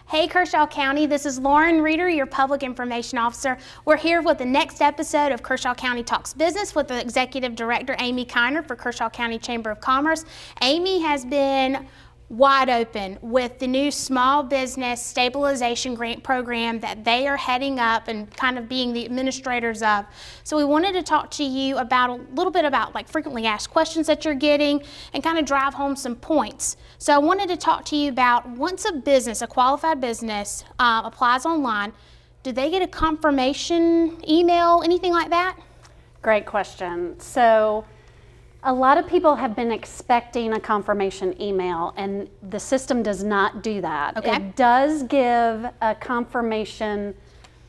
Hey Kershaw County, this is Lauren Reeder, your Public Information Officer. We're here with the next episode of Kershaw County Talks Business with the Executive Director, Amy Kiner for Kershaw County Chamber of Commerce. Amy has been wide open with the new small business stabilization grant program that they are heading up and kind of being the administrators of. So we wanted to talk to you about a little bit about like frequently asked questions that you're getting and kind of drive home some points. So I wanted to talk to you about once a qualified business applies online, do they get a confirmation email, anything like that? Great question. So a lot of people have been expecting a confirmation email, and the system does not do that. Okay. It does give a confirmation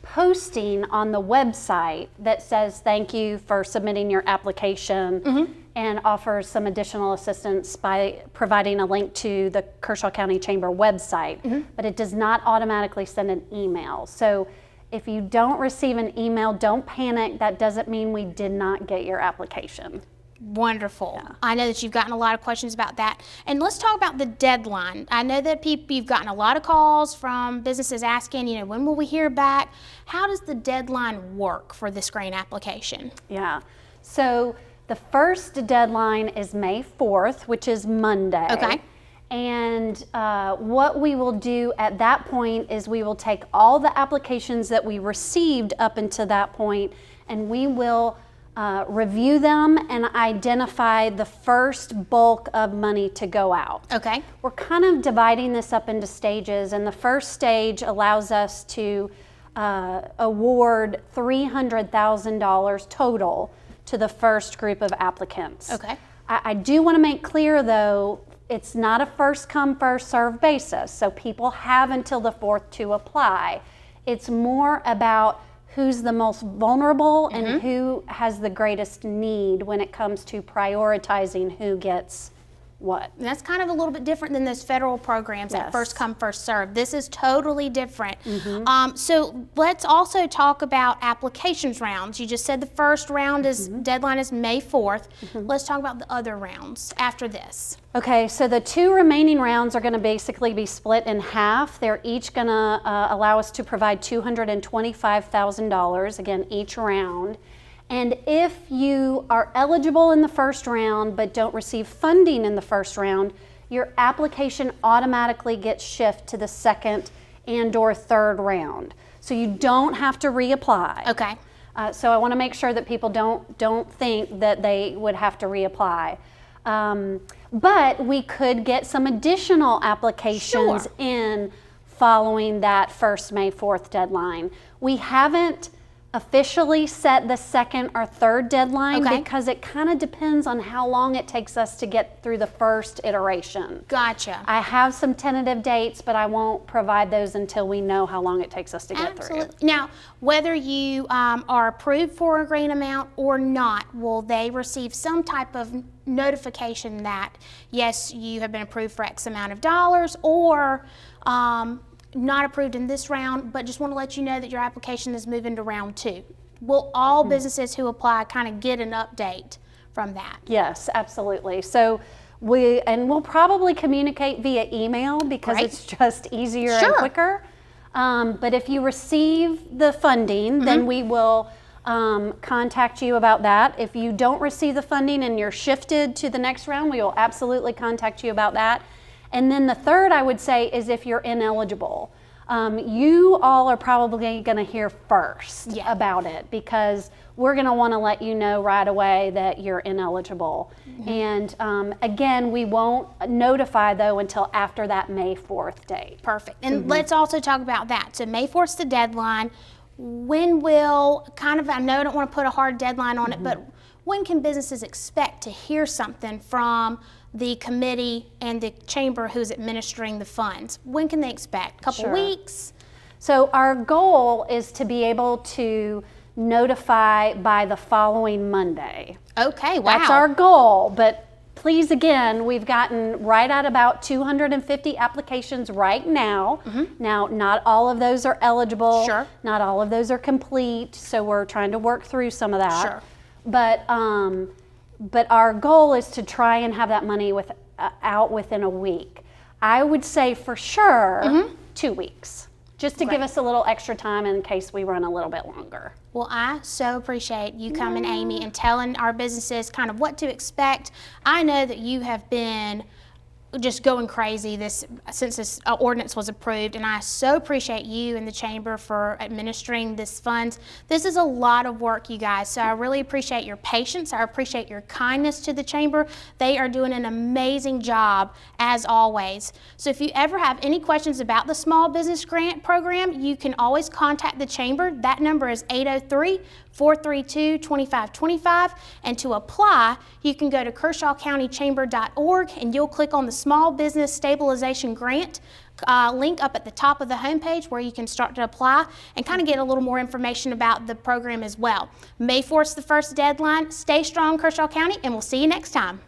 posting on the website that says thank you for submitting your application and offers some additional assistance by providing a link to the Kershaw County Chamber website, but it does not automatically send an email. So if you don't receive an email, don't panic. That doesn't mean we did not get your application. Wonderful. Yeah. I know that you've gotten a lot of questions about that. And let's talk about the deadline. I know that you've gotten a lot of calls from businesses asking, when will we hear back? How does the deadline work for this grant application? Yeah. So the first deadline is May 4th, which is Monday. Okay. And what we will do at that point is we will take all the applications that we received up until that point, and we will review them and identify the first bulk of money to go out. Okay. We're kind of dividing this up into stages, and the first stage allows us to award $300,000 total to the first group of applicants. Okay. I do want to make clear, though, it's not a first come, first served basis, so people have until the 4th to apply. It's more about who's the most vulnerable and who has the greatest need when it comes to prioritizing who gets what. And that's kind of a little bit different than those federal programs that Yes. first come, first serve. This is totally different. So let's also talk about applications rounds. You just said the first round is deadline is May 4th. Let's talk about the other rounds after this. Okay, so the 2 remaining rounds are going to basically be split in half. They're each going to allow us to provide $225,000, again, each round. And if you are eligible in the first round but don't receive funding in the first round, your application automatically gets shifted to the second and/or third round. So you don't have to reapply. Okay. So I want to make sure that people don't think that they would have to reapply. But we could get some additional applications Sure. in following that first May 4th deadline. We haven't officially set the second or third deadline because it kind of depends on how long it takes us to get through the first iteration. Gotcha. I have some tentative dates, but I won't provide those until we know how long it takes us to get through. Absolutely. Now, whether you are approved for a grant amount or not, will they receive some type of notification that, yes, you have been approved for X amount of dollars, or not approved in this round, but just want to let you know that your application is moving to round 2. Will all businesses who apply kind of get an update from that? Yes, absolutely. So we'll probably communicate via email because it's just easier and quicker. But if you receive the funding, then we will contact you about that. If you don't receive the funding and you're shifted to the next round, we will absolutely contact you about that. And then the third, I would say, is if you're ineligible. You all are probably going to hear first about it because we're going to want to let you know right away that you're ineligible. And again, we won't notify, though, until after that May 4th date. Perfect. And let's also talk about that. So May 4th is the deadline. When will, I know I don't want to put a hard deadline on it, but when can businesses expect to hear something from the committee and the chamber who's administering the funds? When can they expect? A couple weeks? So our goal is to be able to notify by the following Monday. Okay, wow. That's our goal, but please, again, we've gotten right at about 250 applications right now. Now, not all of those are eligible. Sure. Not all of those are complete, so we're trying to work through some of that. Sure. But our goal is to try and have that money out within a week. I would say for sure 2 weeks, just to give us a little extra time in case we run a little bit longer. Well, I so appreciate you coming, Amy, and telling our businesses kind of what to expect. I know that you have been just going crazy since this ordinance was approved, and I so appreciate you and the chamber for administering this funds. This is a lot of work, you guys, so I really appreciate your patience. I appreciate your kindness to the chamber. They are doing an amazing job as always. So if you ever have any questions about the small business grant program, you can always contact the chamber. That number is 803-432-2525, and to apply, you can go to KershawCountyChamber.org and you'll click on the Small Business Stabilization Grant link up at the top of the homepage where you can start to apply and kind of get a little more information about the program as well. May 4th is the first deadline. Stay strong, Kershaw County, and we'll see you next time.